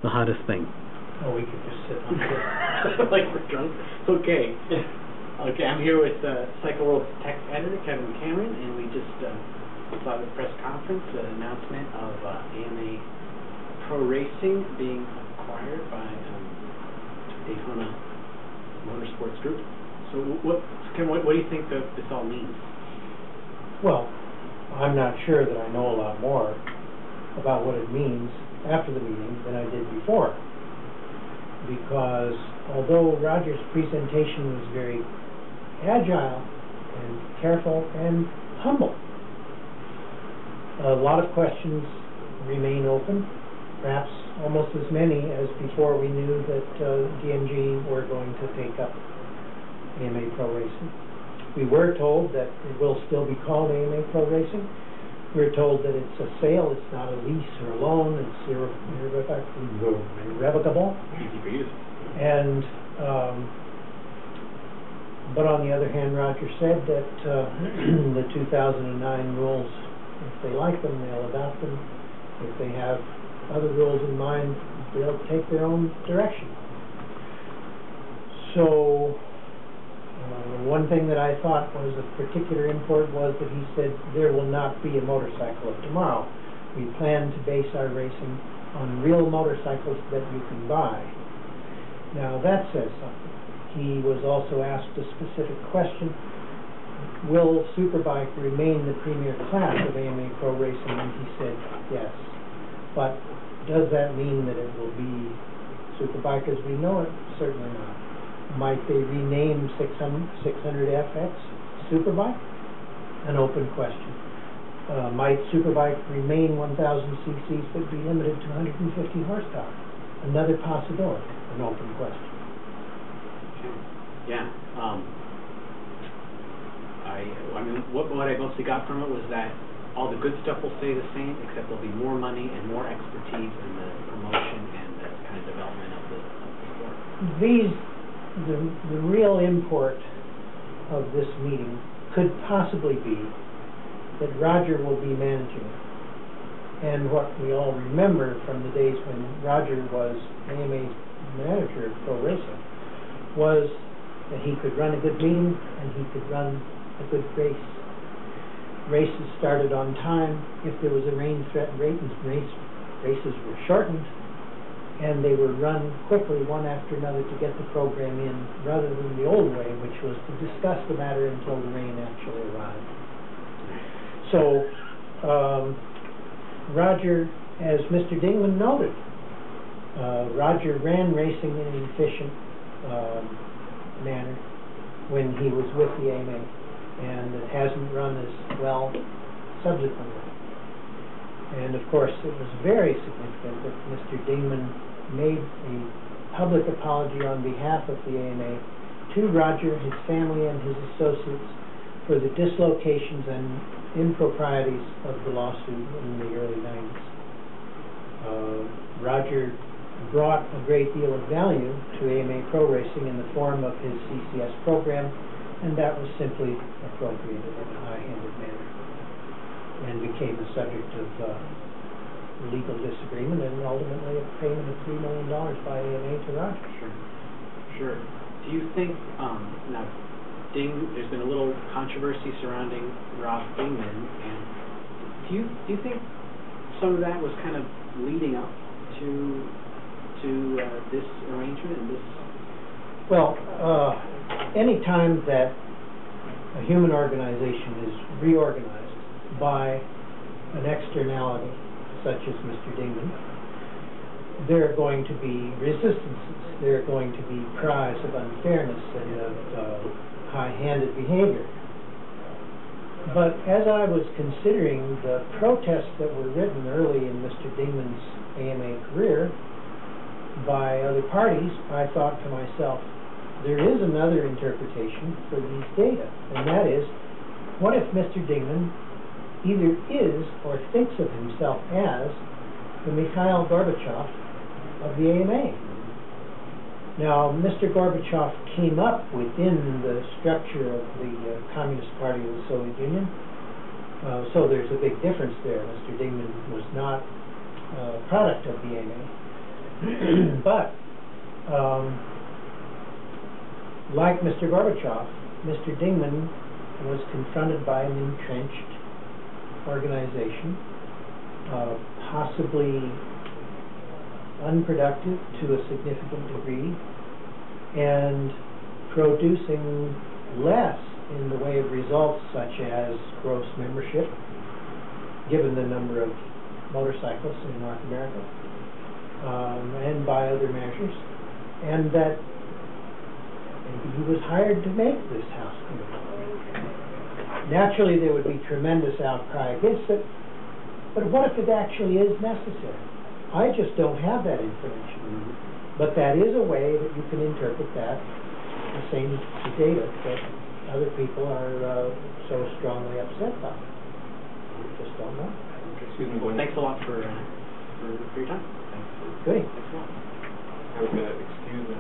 the hottest thing? Oh, we could just sit on it. Like we're drunk. Okay. Okay, I'm here with Cycle World Tech Editor Kevin Cameron, and we just saw the press conference, announcement of AMA Pro Racing being acquired by Daytona Motorsports Group. So Kevin, what do you think that this all means? Well, I'm not sure that I know a lot more about what it means after the meeting than I did before. Because although Roger's presentation was very agile and careful and humble, a lot of questions remain open, perhaps almost as many as before we knew that DMG were going to take up AMA Pro Racing. We were told that it will still be called AMA Pro Racing. We're told that it's a sale, it's not a lease or a loan, it's irrevocable. Easy for you. And, but on the other hand, Roger said that the 2009 rules, if they like them, they'll adopt them. If they have other rules in mind, they'll take their own direction. So, one thing that I thought was of particular import was that he said there will not be a motorcycle of tomorrow. We plan to base our racing on real motorcycles that you can buy. Now that says something. He was also asked a specific question: will Superbike remain the premier class of AMA Pro Racing? And he said yes. But does that mean that it will be Superbike as we know it? Certainly not. Might they rename 600FX Superbike? An open question. Might Superbike remain 1,000 cc's but be limited to 150 horsepower? Another possibility. An open question. Yeah. I mean, what I mostly got from it was that all the good stuff will stay the same, except there'll be more money and more expertise in the promotion and the kind of development of the sport. The real import of this meeting could possibly be that Roger will be managing it. And what we all remember from the days when Roger was AMA's manager of Pro Racing was that he could run a good meeting and he could run a good race. Races started on time. If there was a rain-threatened races were shortened, and they were run quickly one after another to get the program in, rather than the old way, which was to discuss the matter until the rain actually arrived. So, Roger, as Mr. Dingman noted, Roger ran racing in an efficient manner when he was with the AMA, and it hasn't run as well subsequently. And of course, it was very significant that Mr. Dingman made a public apology on behalf of the AMA to Roger, his family, and his associates for the dislocations and improprieties of the lawsuit in the early 90s. Roger brought a great deal of value to AMA Pro Racing in the form of his CCS program, and that was simply appropriated in a high-handed manner and became the subject of legal disagreement and ultimately a payment of $3 million by AMA to Roger. Sure. Do you think, now, there's been a little controversy surrounding Rob Dingman, and do you think some of that was kind of leading up to this arrangement and this? Well, any time that a human organization is reorganized by an externality such as Mr. Dingman, there are going to be resistances. There are going to be cries of unfairness and of high-handed behavior. But as I was considering the protests that were written early in Mr. Dingman's AMA career by other parties, I thought to myself, there is another interpretation for these data, and that is, what if Mr. Dingman either is or thinks of himself as the Mikhail Gorbachev of the AMA? Now, Mr. Gorbachev came up within the structure of the Communist Party of the Soviet Union, so there's a big difference there. Mr. Dingman was not a product of the AMA. But, like Mr. Gorbachev, Mr. Dingman was confronted by an entrenched organization, possibly unproductive to a significant degree, and producing less in the way of results such as gross membership, given the number of motorcyclists in North America, and by other measures, and that maybe he was hired to make this house committee. Naturally, there would be tremendous outcry against it, but what if it actually is necessary? I just don't have that information. But that is a way that you can interpret that, the same data that other people are so strongly upset by. We just don't know. Excuse me, Well, thanks a lot for your time. Good. Thanks a lot. I was going to excuse me.